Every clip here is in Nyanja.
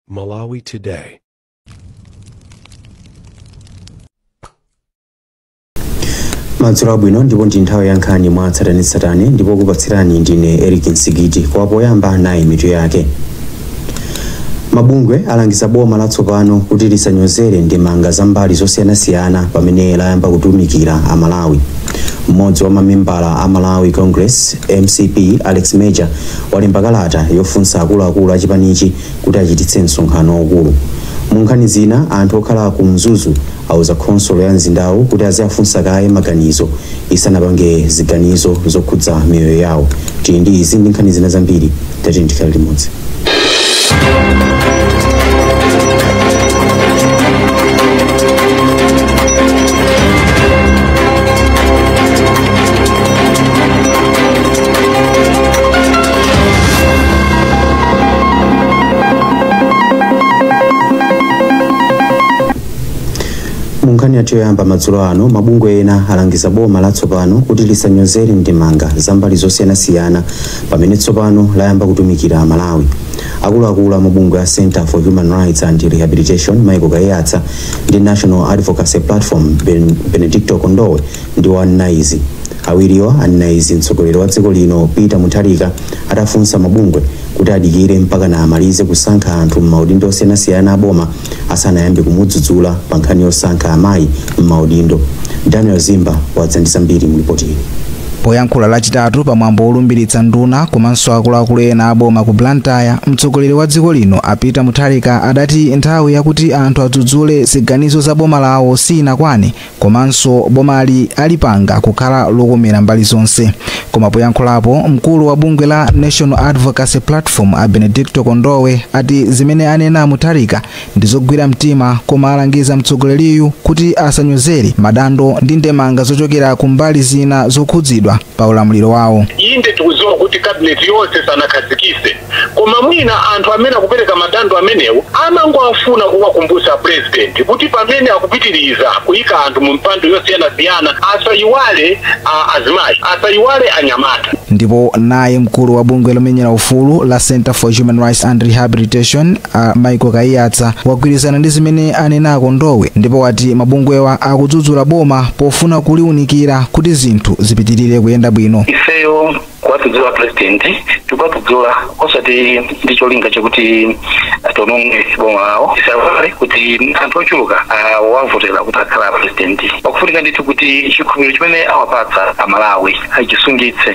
Malawi Today. Madzulo bwino ndipo ndi nthawi ya nkhani mwa tsatanetsatane ndipo kupatsirani ndine Eric Nsigiti kwa poyamba nayi mitu yake. Mabungwe alangiza boma latsopano kuti lisanyozere ndemanga za mbali zosiyanasiyana pamene layamba kutumikira Amalawi. Mmodzi wa mamembala a Malawi Congress MCP Alex Major walemba kalata yofunsa akuluakulu a chipanichi kuti achititse msonkhano waukulu. Mu nkhani zina anthu okhala ku Mzuzu auza khonsolo ya mzindawu kuti azifunsa kaye maganizo isanapange ziganizo zokhudza miyoyo yawo. Tili ndi izi ndi nkhani zina zambiri tati ndikhale limodzi. Munkhani yoyamba madzulo ano mabungwe ena alangiza boma latsopano kuti lisanyozere ndemanga za mbali zosiyanasiyana pamene tsopano layamba kutumikira Malawi. Akuluakulu a mabungwe a Center for Human Rights and Rehabilitation Michael Kayatsa ndi National Advocacy Platform Benedicto Kondowe ndi wa Naizi. Awiriwa Naizi mtsogoleri wa dziko lino Peter Mutharika atafunsa mabungwe kuti adikire mpaka na amalize kusankha anthu m'maudindo osiyanasiyana a boma asanayambe kumudzudzula pa nkhani yosankha amayi m'maudindo. Daniel Zimba wadzandisa mbiri mu ripoti iyi. Poyankhula lachitatu pamwambo olumbiritsa nduna komanso akuluakulu ena aboma ku Blantyre, mtsogoleri wa dziko lino Peter Mutharika adati nthawi yakuti anthu adzudzule ziganizo za boma lawo sinakwane komanso bomali alipanga kukhala lokomera mbali zonse. Koma poyankhulapo mkulu wa bungwe la National Advocacy Platform Benedicto Kondowe ati zimene anena Mutharika ndizogwira mtima, koma alangiza mtsogoleriyu kuti asanyozere madando ndi ndemanga zochokera ku mbali zina zokhudzidwa pa ulamuliro wawo. Inde tikuziwa kuti cabinet yonse sanakhazikise, koma mwina anthu amene akupereka madando amenewo amangofuna kuwakumbutsa president kuti pamene akupitiriza kuyika anthu mu mpando yosiyanasiyana asayiwale azimayi, asayiwale anyamata. Ndipo naye mkulu wa bungwe lomenyera ufulu la Center for Human Rights and Rehabilitation Michael Kayatsa wagwirizana ndi zimene anena Kondowe, ndipo wati mabungwewa akudzudzula boma pofuna kuliunikira kuti zinthu zipitirire kuyenda bwino. Ifeyo kwatudzula president tukatudzula osati ndicho linga chakuti atononge boma lawo isawale kuti anthu ochuluka wavotera kuti akhala president. Pakufunika ndithu kuti chikhulupiriro chimene awapatsa Amalawi achisungitse.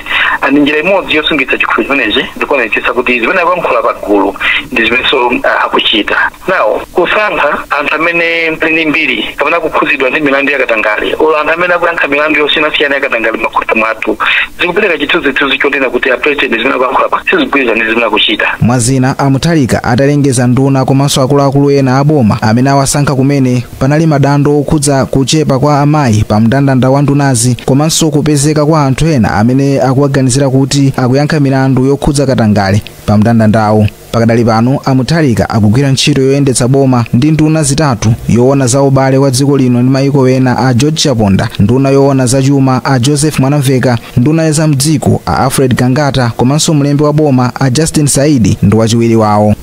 Ndi njira imodzi yosungitsa chikhulupiriro chimenechi ndikuonetsetsa kuti zimene akuyankhula pagulu ndi zimenso akuchita. Nawo kusankha anthu amene ndi mbiri kapena kukhudzidwa ndi milandu yakatangale ola anthu amene akuyankha milandu yosiyanasiyana yakatangale m'makhoti mwathu zikupereka chithunzithunzi chonena kuti president zimene akuyankhula sizigwirizana ndi zimene akuchita. Mwazina Mutharika atalengeza nduna komanso akuluakulu ena aboma amene awasankha kumene panali madando okhudza kuchepa kwa amayi pa mndandanda wa ndunazi komanso kupezeka kwa anthu ena amene akuwaganizira kuti akuyankha milandu yokhudza katangale pa mndandandawo. Pakadali pano Mutharika akugwira ntchito yoyendetsa boma ndi nduna zitatu: yoona za ubale wa dziko lino ndi mayiko ena a George Chaponda, nduna yoona za chuma a Joseph Mwanamveka, nduna ya zamdziko a Alfred Kangata komanso mlembi wa boma a Justin Saidi ndi wachiwiri wawo.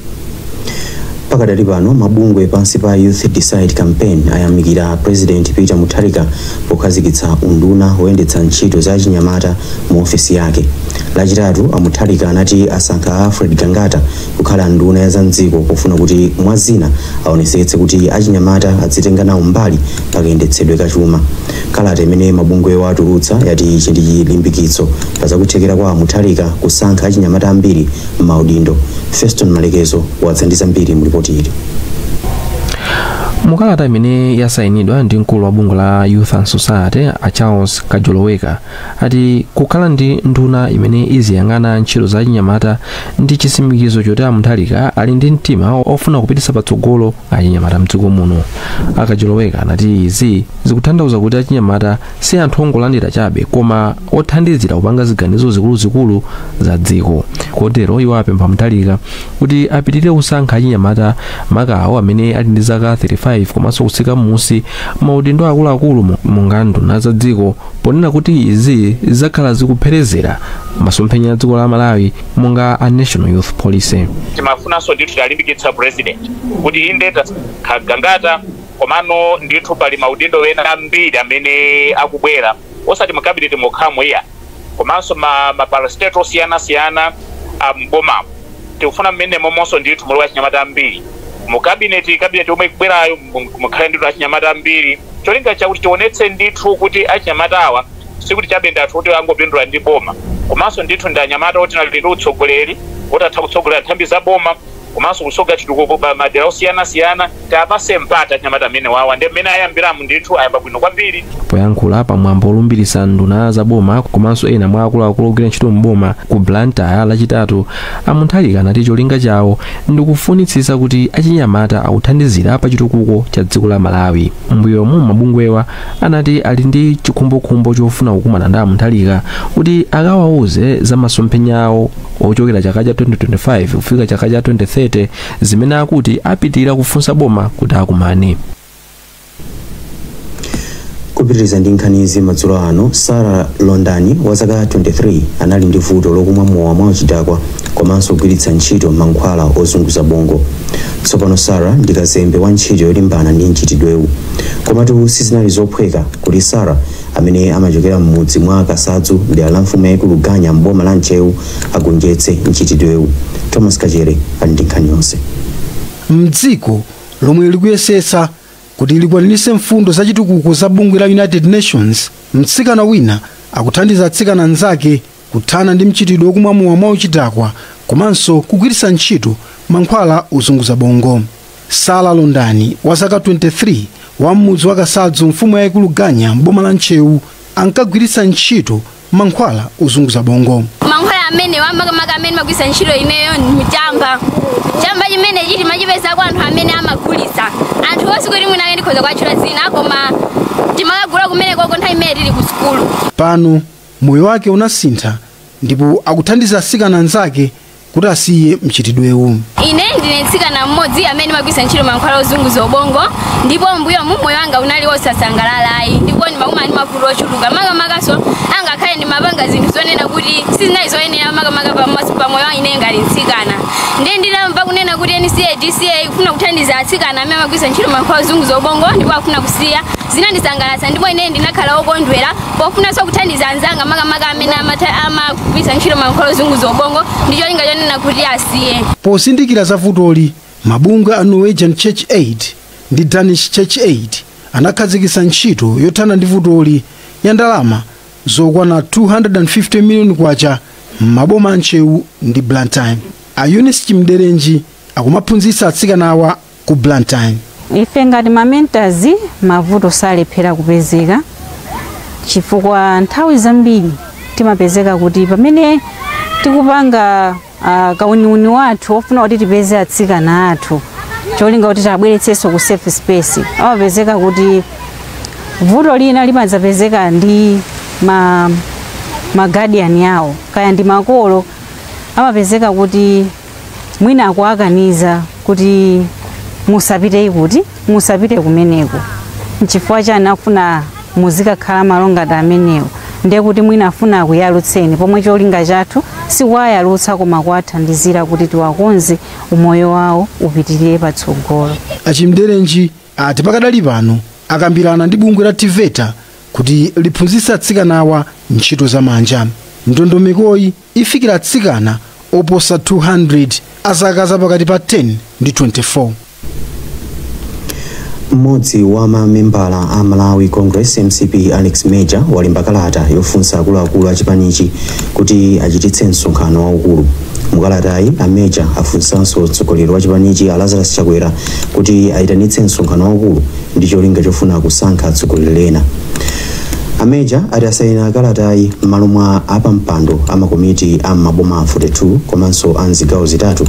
Pakadali pano mabungwe pansi pa Youth Decide Campaign ayamikira President Peter Mutharika pokhazikitsa unduna woyendetsa ntchito za chinyamata mu ofisi yake. Lachitatu Mutharika anati asankha Alfred Kangata kukhala nduna ya zamdziko pofuna kuti mwazina aonetsetse kuti achinyamata adzitenga nawo mbali pakayendetsedwe kachuma. Kalata imene mabungwe watulutsa yati ichi ndi chilimbikitso pa zakuthekera kwa Mutharika kusankha achinyamata ambiri m'maudindo. Feston Malekezo wadzandisa mbiri mu ripoti ili. Mukalata imene yasayinidwa ndi mkulu wa bungwe la Youth and Society a Charles Kajoloweka ati kukhala ndi nduna imene iziyang'ana ntchito za chinyamata ndi chitsimikizo choti Mutharika ali ndi mtima ofuna kupititsa patsogolo achinyamata mdziko muno. Akajoloweka anati izi zikutanthauza kuti achinyamata si anthu ongolandira chabe koma othandizira kupanga ziganizo zikuluzikulu za dziko. Kotero iwo apempha Mutharika kuti apitirire kusankha achinyamata makawo amene ali ndi zaka 35 2025 komanso kutsika musi maudindo akuluakulu monga nduna za dziko ponena kuti izi zakhala zikupherezera masomphenya a dziko la Malawi monga a National Youth Policy. Timafunanso ndithu talimbikitsa president kuti inde takagangata komano ndithu pali maudindo ena ambiri amene akubwera osati mu cabinet mokhamu iya komanso maparastate osiyana-siyana mboma tikufuna mmene momonso ndithu mulowa achinyamata ambiri mu cabinet omwe ikubwerayo mukhale ndithu achinyamata ambiri cholinga chakuti tionetse ndithu kuti achinyamata awa sikuti chabenda athu kuti angopindula ndi boma komanso ndithu ndi anyamata oti nali ndi utsogoleri otatha kutsogolera nthambi za boma komanso kusoga chitukuko madera osiyana-siyana tapase mpata achinyamata amene wawa ndi mmene ayambiramu ndithu ayamba bwino kwambiri. Poyankhula pamwambo olumbiritsa nduna za boma komanso ena mwa akuluakulu ogwira ntchito mboma ku Blantyre lachitatu Mutharika anati cholinga chawo ndi kufunitsitsa kuti achinyamata akuthandizira pa chitukuko cha dziko la Malawi. Mbuyomu mabungwewa anati ali ndi chikhumbokhumbo chofuna kukumana ndi Mutharika kuti akawauze za masomphenya awo ochokera chaka cha 2025 kufika chaka cha 2030 zimene akuti apitirira kufunsa boma kuti akumane. Kupitiriza ndi nkhanizi madzulo ano, Sarah Londani wa zaka 23 anali ndi vuto lokumwa mowa mwachidakwa komanso kugwiritsa ntchito mankhwala ozunguza bongo. Tsopano Sarah ndi kazembe wa ntchito yolimbana ndi mchitidwewu. Komatu sizinali zophweka kuti Sarah amene amachokera m'mudzi mwa Kasadzu dera la mfumu yaikulu Ganya mboma la Nchewu agonjetse mchitidwewu. Thomas Kachere ali ndi nkhani yonse. Mdziko lomwe likuyesesa kuti likwaniritse mfundo za chitukuko za bungwe la United Nations, mtsikana wina akuthandiza atsikana anzake kuthana ndi mchitidwe wokumwa mowa mwauchidakwa komanso kugwiritsa ntchito mankhwala ozunguza bongo. Sarah Londani wa zaka 23 wa m'mudzi wa Kasadzu mfumu yaikulu Ganya mboma la Nchewu ankagwiritsa ntchito mankhwala ozunguza bongo. Mankhwala amene wamakamaka amene magwiritsa ntchito ineyo ndi chamba chimene chiti machipeza kwa anthu amene amagulitsa anthu onse kuti mwina ndikhoza kwatchula zina koma timakagula kumene koko nthawi imene tili ku sukulu. Pano moyo wake unasintha ndipo akuthandiza atsikana anzake kuti asiye mchitidwewu. Ine ndine mtsikana mmodzi amene magwiritsa ntchito mankhwala ozunguza ubongo ndipo mbuyo moyo wanga unali wosasangalalayi ndipo ndimakuma ndi mavuto ochuluka makamakaso angakhale ndimapanga zinthu zonena kuti sizinali zoyenera makamaka pa moyo wa ine ngati mtsikana. Ndiye ndinamva kunena kuti NCADCA ikufuna kuthandiza atsikana amene amagwiritsa ntchito mankhwala ozunguza ubongo ndipo akufuna kusiya. Zinandisangalatsa ndipo ine ndinakhala wokondwera pofunanso kuthandiza anzanga makamaka amene amagwiritsa ntchito mankhwala ozunguza ubongo ndi cholinga chonena kuti asiye. Posindikira za vutoli, mabungwe a Norwegian Church Aid ndi Danish Church Aid anakhazikitsa ntchito yothana ndi vutoli ya ndalama zokwana 250 million kwacha m'maboma a Nchewu ndi Blantyre. A Eunice Chimderenji akumaphunzitsa atsikanawa ku Blantyre. Ife ngati mamentazi mavuto salephera kupezeka chifukwa nthawi zambiri timapezeka kuti pamene tikupanga kauniuni wathu ofuna kuti tipeze atsikana athu cholinga kuti tabweretsenso ku safe space amapezeka kuti vuto lina limadzapezeka ndi guardian yawo kaya ndi makolo amapezeka kuti mwina akuakaniza kuti musapite kuti musapite kumeneko nchifukwa chani akufuna muzikakhala malo ngati amenewo ndiye kuti mwina afuna akuyalutseni pomwe cholinga chathu sikuwayalutsa koma kuwathandizira kuti tiwakonze umoyo wawo upitirire patsogolo. Achimderenji ati pakadali pano akambirana ndi bungwe la TVETA kuti liphunzitse atsikanawa ntchito za manja. Ndondomekoyi ifikira atsikana oposa 200 azaka zapakati pa 10 ndi 24. Mmodzi wa mamembala a Malawi Congress MCP Alex Major walemba kalata yofunsa akuluakulu a chipanichi kuti achititse msonkhano waukulu. Mukalatayi a Major afunsanso mtsogoleri wa chipanichi Lazarus Chakwera kuti ayitanitse msonkhano waukulu ndi cholinga chofuna kusankha atsogoleri ena. A Major ati asayina kalatayi m'malo mwa apampando amakomiti a maboma 42 komanso a zigawo zitatu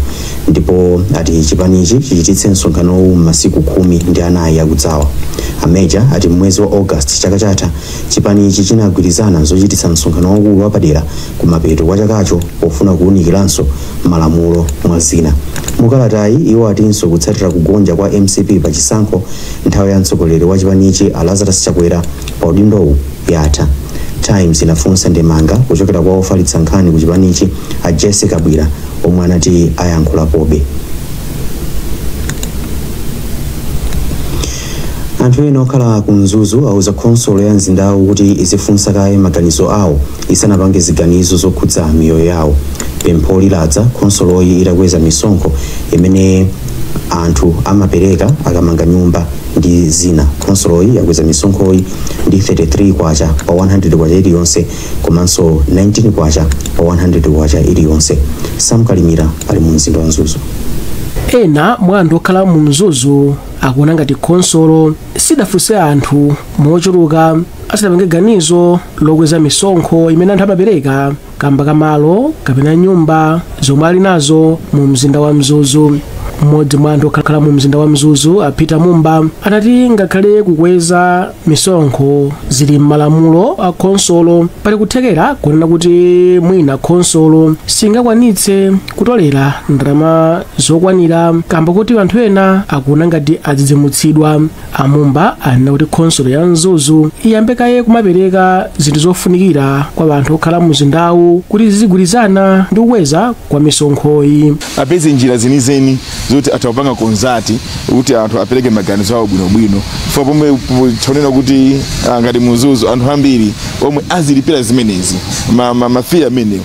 ndipo ati chipanichi chichititse msonkhanowu m'masiku 14 akudzawa. A Major ati mwezi wa August chaka chatha chipanichi chinagwirizana zochititsa msonkhano waukulu wapadera kumapeto kwa chakacho pofuna kuwunikiranso malamulo mwa zina. mukalatayi iwo atinso kutsatira kugonja kwa MCP pa chisankho nthawi ya mtsogoleri wa chipanichi Lazarus Chakwera pa udindowu yatha. Times inafunsa ndemanga kuchokera kwa ofalitsa nkhani ku chipanichi a Jessica Bwira omwe anati ayankhulapobe. Anthu ena okhala ku Mzuzu auza khonsolo ya mzindawu kuti izifunsa kaye maganizo awo isanapange ziganizo zokhudza miyoyo yawo. Pempho liladza khonsoloyi itakweza misonkho imene anthu amapereka akamanga nyumba ndi zina. Khonsoloyi yakweza misonkhoyi ndi 33 kwacha pa 100 kwacha iliyonse komanso 19 kwacha pa 100 kwacha iliyonse. Sam Kalimira ali mu mzinda wa Mzuzu. Ena mwa anthu okhala mu Mzuzu akuona ngati khonsolo sidafunse anthu mochuluka asanapange ganizo lokweza misonkho imene anthu amapereka kamba kamalo kapena nyumba zomwe ali nazo mu mzinda wa Mzuzu. Mmodzi mwa anthu okhala mu mzinda wa Mzuzu apita Mumba anati ngakhale kukweza misonkho zili m'malamulo a khonsolo pali kuthekera kunena kuti mwina khonsolo singakwanitse kutolera ndalama zokwanira kamba kuti anthu ena akuona ngati adzidzimutsidwa. Amumba anena kuti khonsolo ya Mzuzu iyambe kaye kumapereka zinthu zofunikira kwa anthu okhala mu mzindawu kuti zizigwirizana ndi kukweza kwa misonkhoyi. Apeze njira zenizeni zoti atapanga konzati kuti anthu apereke maganizo awo bwinobwino fo pomwe tionena kuti ngati Mzuzu anthu ambiri omwe azilipira zimenezi mafia amenewo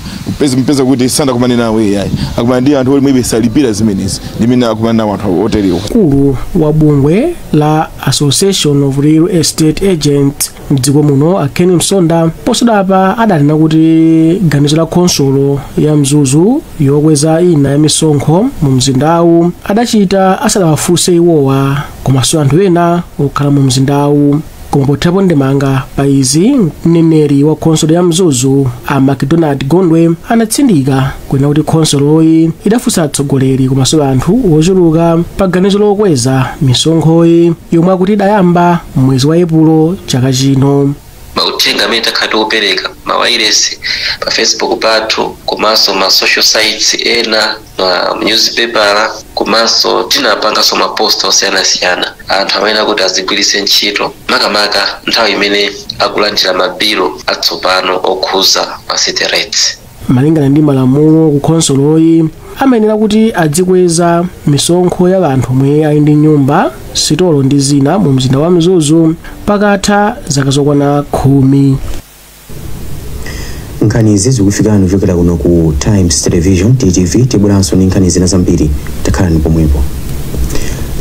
mpeza kuti sanda kumane nawe yayi akumana ndi anthu omwe besalipira zimenezi ndimene akumana nawo anthu oteriwa. Mkulu wa bungwe la Association of Real Estate Agents mdziko muno Aken Msonda posudapa adanena kuti ganizo la khonsolo ya Mzuzu yokweza ina ya misonkho mu mzindawu adachita asadawafunse iwowa komanso anthu ena okhala mu mzindawu. Koma pothapo ndemanga pa izi mneneri wa khonsolo ya Mzuzu a McDonald Gondwe anatsindika kunena kuti khonsoloyi idafunsa atsogoleri komanso anthu ochuluka pa ganizo lokweza misonkhoyi yomwe akuti idayamba mwezi wa Epulo chaka chino. Mauthenga amene takhala tikupereka mawayilesi pa Facebook pathu komanso ma social sites ena na newspaper komanso tinapanganso maposta osiyanasiyana anthu amene akuti azigwiritse ntchito makamaka nthawi imene akulandira mabilo atsopano okhuza ma city rates. Malingana ndi malamulo ku khonsoloyi amayenera kuti adzikweza misonkho ya anthu omwe ali ndi nyumba sitolo ndi zina mu mzinda wa Mzuzu pakatha zaka zokwana 10. Nkhanizi zikufikani kuchokera kuno ku Times Television TTV. Tibweranso ndi nkhani zina zambiri, takhalani pomwepo.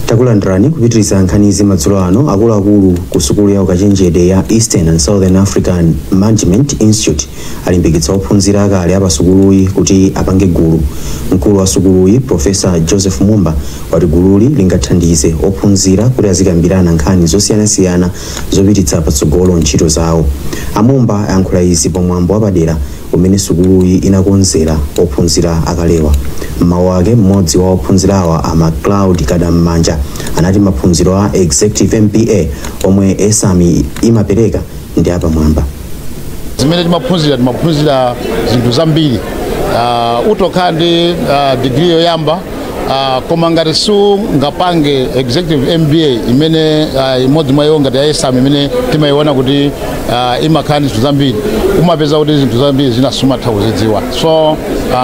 Takulandirani kupitiriza nkhanizi madzulo ano. Akuluakulu ku sukulu ya ukachenjede ya Eastern and Southern African Management Institute alimbikitsa ophunzira akale apa sukuluyi kuti apange gulu. Mkulu wa sukuluyi Profesa Joseph Mumba wati gululi lingathandize ophunzira kuti azikambirana nkhani zosiyanasiyana zopititsa patsogolo ntchito zawo. Amumba ayankhula izi pamwambo wapadera umene sukuluyi inakonzera ophunzira akalewa. Mmawu ake mmodzi wa ophunzirawa ama Cloud Kadammanja anati maphunziro a Executive MPA omwe esami imapereka ndi apamwamba. Zimene timaphunzira zinthu zambiri utokhala ndi degree yoyamba koma ngati sungapange Executive MBA imene imodzi mwa iyo ngati ya esami imene timayiona kuti imakhala ndi zinthu zambiri umapeza kuti zinthu zambiri zinasumatha kuzidziwa. So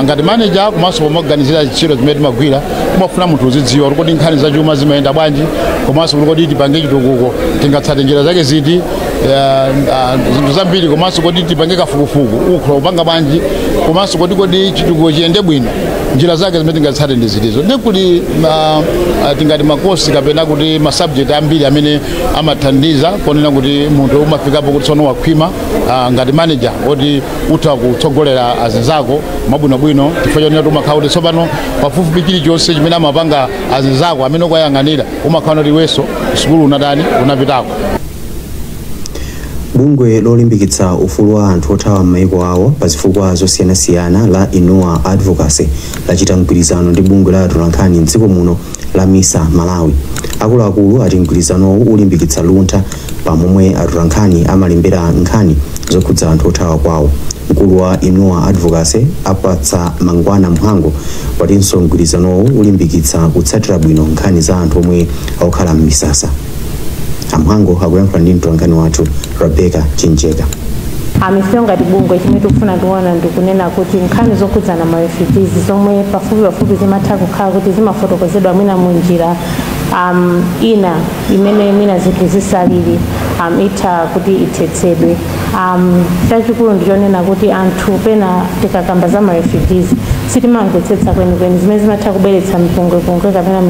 ngati manager komanso pomaganizira ntchito zimene timagwira kumafuna munthu uzidziwa kuti nkhani zachuma zimayenda bwanji komanso kuti tipange chitukuko tingatsate njira zake ziti zinthu zambiri komanso kuti tipange kafukufuku ukhola kupanga bwanji komanso kuti chitukuko chiyende bwino njira zake zimene tingatsate ndi zitizo. Ndikuti tingati makosi kapena kuti masubject ambiri amene amathandiza konena kuti munthu umafikapo kuti tsono wakhwima ngati manager kuti utha kutsogolera azinzako mabwinobwino chifukwa chonena kuti umakhala kuti tsopano pafupifupi chilichonse chimene amapanga azinzako amene ukuyang'anira umakhala kuti iwenso sukulu unapitako. Bungwe lolimbikitsa ufulu wa anthu othawa m'mayiko awo pa zifukwa zosiyanasiyana la Inua Advocacy lachita mgwirizano ndi bungwe la atolankhani m'dziko muno la MISA Malawi. Akuluakulu ati mgwirizanowu ulimbikitsa luntha pamomwe atolankhani amalembera nkhani zokhudza anthu othawa kwawo. mkulu wa Inua Advocacy apatsa Mangwana Mhango watinso mgwirizanowo ulimbikitsa kutsatira bwino nkhani za anthu omwe akukhala m'misasa. Amhango akuyankhula ndi mtolankhani wathu Rebecca Chinjeka. Ifeyo ngati bungwe chimene tikufuna tiona ndikunena kuti nkhani zokhudzana ma refugees zomwe pafupi zimatha kukhala kuti zimafotokozedwa mwina munjira ina imene mwina zinthu zisalili itha kuti ithetsedwe. Chachikulu ndichonena kuti anthu pena tikakamba za ma refugees sitimamvetsetsa kwenikweni zimene zimatha kubweretsa mipungwepungwe kapena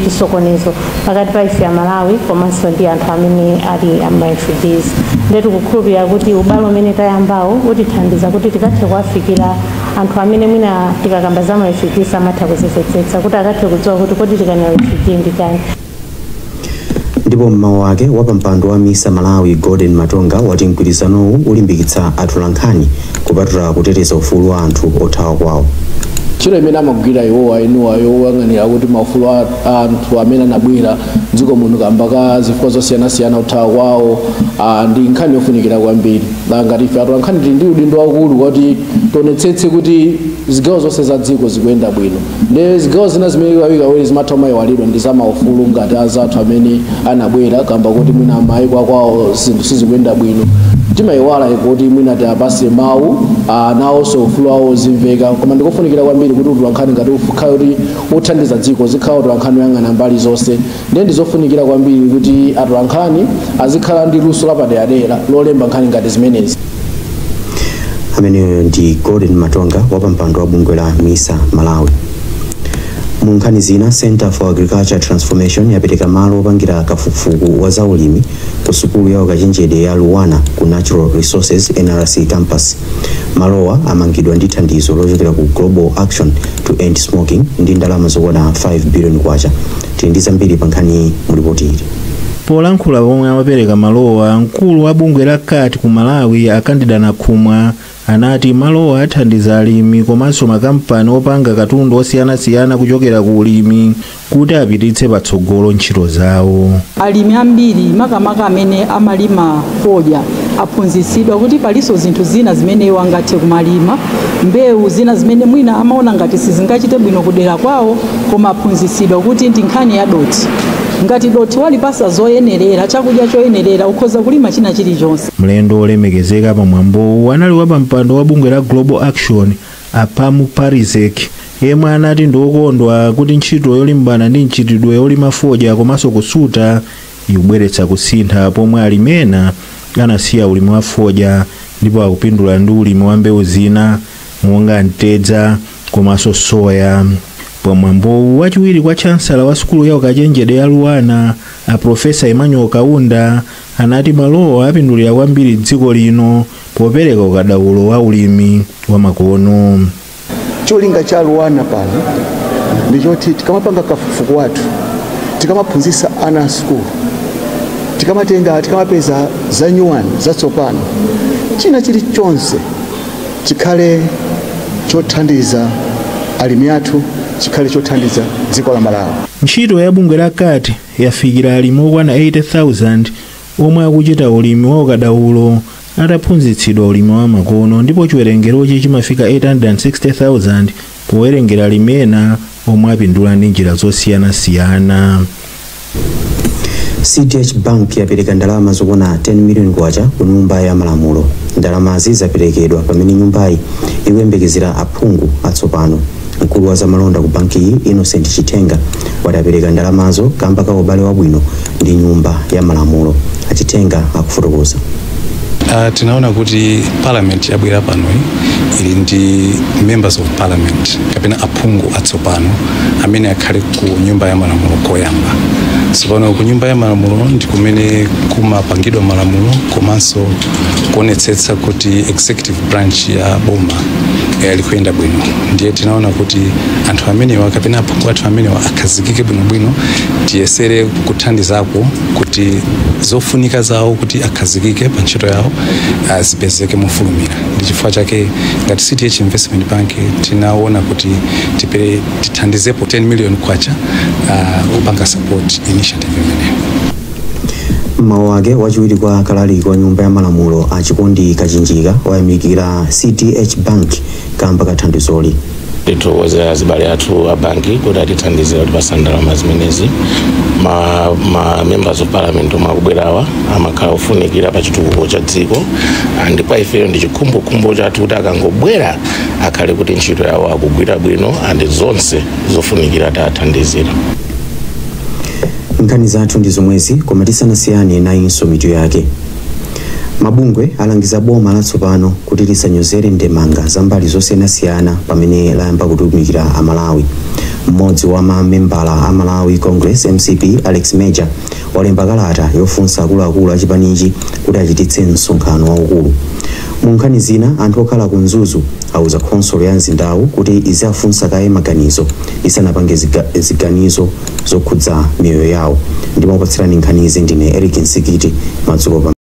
misokonezo pakati pa ife Malawi komanso ndi anthu amene ali ama refugees. Ndetu kukhulupirira kuti ubalo umene tayambawo utithandiza kuti tikathe kuwafikira anthu amene mwina tikakamba za ma refugees amatha kuzimvetsetsa kuti akathe kudziwa kuti kodi tikana refugee ndikani. Ndipo mmawu wake wapampando wa MISA Malawi Gordon Matonga wati mgwirizanowu ulimbikitsa atolankhani kupatula kuteteza ufulu wa anthu othawa kwawo. Chiro imene amagwira iwowa inuwayo oyang'anira kuti maufulu a anthu amene anabwera dziko muno kamba ka zifukwa zosiyanasiyana othawa kwawo ndi nkhani yofunikira kwambiri. Ngati ife atolankhani tili ndi udindo waukulu kuti tionetsetse kuti zigawo zonse za dziko zikuyenda bwino. Ndi zigawo zina zimene kawiri zimatha mayiwalidwa ndi za maufulu ngati azathu amene anabwera kamba kuti mwina mayiko akwawo zinthu sizikuyenda bwino. Timayiwala kuti mwina tiapase mawu nawonso ufulu wawo zimveka koma ndikofunikira kwambiri kuti utolankhani ngati ukhala kuti uthandiza dziko zikhala utolankhani oyang'ana mbali zonse. Ndiye ndizofunikira kwambiri kuti atolankhani azikhala ndi luso lapaderadera lolemba nkhani ngati zimenezi. Ameneyo ndi Gordon Matonga wapampando wa bungwe la MISA Malawi. Mu nkhani zina, Center for Agriculture Transformation yapereka malo opangira kafukufuku wa zaulimi ku sukulu ya ukachenjede ya Luwana ku Natural Resources NRC campus. Malowa amangidwa ndi thandizo lochokera ku Global Action to End Smoking ndi ndalama zokwana 5 billion kwacha. Tili ndi zambiri pa nkhani mu ripoti ili. Polankhula pomwe amapereka malowa, mkulu wa bungwe la CAT ku Malawi Akandida Nakhumwa anati malowa athandiza alimi komanso makampani opanga katundu osiyanasiyana kuchokera ku ulimi kuti apititse patsogolo ntchito zawo. Alimi ambiri makamaka amene amalima fodya aphunzitsidwa kuti paliso zinthu zina zimene iwo angathe kumalima, mbewu zina zimene mwina amaona ngati sizingachite bwino kudera kwawo koma aphunzitsidwa kuti ndi nkhani ya doti. Ngati doti walipasa zoyenerera chakudya choyenerera ukhoza kulima china chilichonse. Mlendo olemekezeka pamwambowu anali wapampando wa bungwe la Global Action Apamu Parizek yemwe anati ndiokondwa kuti ntchito yolimbana ndi mchitidwe yolima fodya komanso kusuta ikubweretsa kusintha pomwe alimena anasiya ulimi wa fodya ndipo akupindula ndi ulimi wa mbewu zina monga mtedza komanso soya. Pamwambowu wachiwiri kwa chansala wa sukulu ya ukachenjede ya Luwana Profesa Emmanuel Kaunda anati malowa apindulira kwambiri dziko lino popereka ukadaulo wa ulimi wa makono. Cholinga cha Luwana pano ndichoti tikamapanga kafukufuku wathu tikamaphunzitsa ana a sukulu tikamapeza za nyuwani zatsopano china chilichonse chikhale chothandiza alimi athu chikhale chothandiza dziko la Malawi. Ntchito ya bungwe la CAT yafikira alimi okwana 80,000 omwe akuchita ulimi wa ukadaulo ataphunzitsidwa ulimi wa makono ndipo chiwerengerochi chimafika 860,000 powerengera alimi ena omwe apindula ndi njira zosiyanasiyana. CDH Bank yapereka ndalama zokwana 10 million kwacha ku nyumba ya malamulo. Ndalamazi zaperekedwa pamene nyumbayi ikuyembekezera aphungu atsopano. Mkulu wa zamalonda ku banki iyi Innocent Chitenga wadapereka ndalamazo kamba ka ubale wabwino ndi nyumba ya malamulo. Achitenga akufotokoza. Tunaona kuti parliament yabwera pano ili ndi members of parliament kapena aphungu atsopano amene akhale ku nyumba ya malamulo koyamba. Sipano ku nyumba ya malamulo ndi kumene kumapangidwa malamulo komanso kuonetsetsa kuti executive branch ya boma likuyenda bwino. Ndiye tinaona kuti anthu amenewa kapena aphungu athu amenewa akhazikike bwinobwino tiyesere kuthandizako kuti zofunika zawo kuti akhazikike pa ntchito yawo zipezeke mofulumira. Ndi chifukwa chake ngati CDH Investment Bank tinaona kuti tithandizepo 10 million kwacha upanga support initiative imeneyo. Mawu ake wachiwiri kwa kalaliki wa nyumba ya malamulo achikondi kachinjika wayamikira CTH Bank kamba kathandizoli. Tithokoza azibale athu a banki kuti atithandizira kuti pasandalama zimenezi ma members of parliament omwe akubwerawa amakhala ofunikira pa chitukuko cha dziko ndipo ifeyo ndi chikhumbokhumbo chathu kuti akangobwera akhale kuti ntchito yawo akugwira bwino andi zonse zofunikira tathandizira. Nkhani zathu ndi zomwezi koma tisanasiyane nayinso mitu yake. Mabungwe alangiza boma latsopano kuti lisanyozere ndemanga zambali zosiyanasiyana pamene layamba kutumikira amalawi. Mmodzi wa mamembala a Malawi Congress MCP Alex Major walemba kalata yofunsa akuluakulu a chipanichi kuti achititse msonkhano waukulu. Mu nkhani zina anthu okhala ku Mzuzu auza khonsolo ya mzindawu kuti iziafunsa kaye maganizo isanapange ziganizo zokhudza miyoyo yawo. Ndimakupatsirani nkhani izi ndine Eric Nsikiti madzulo.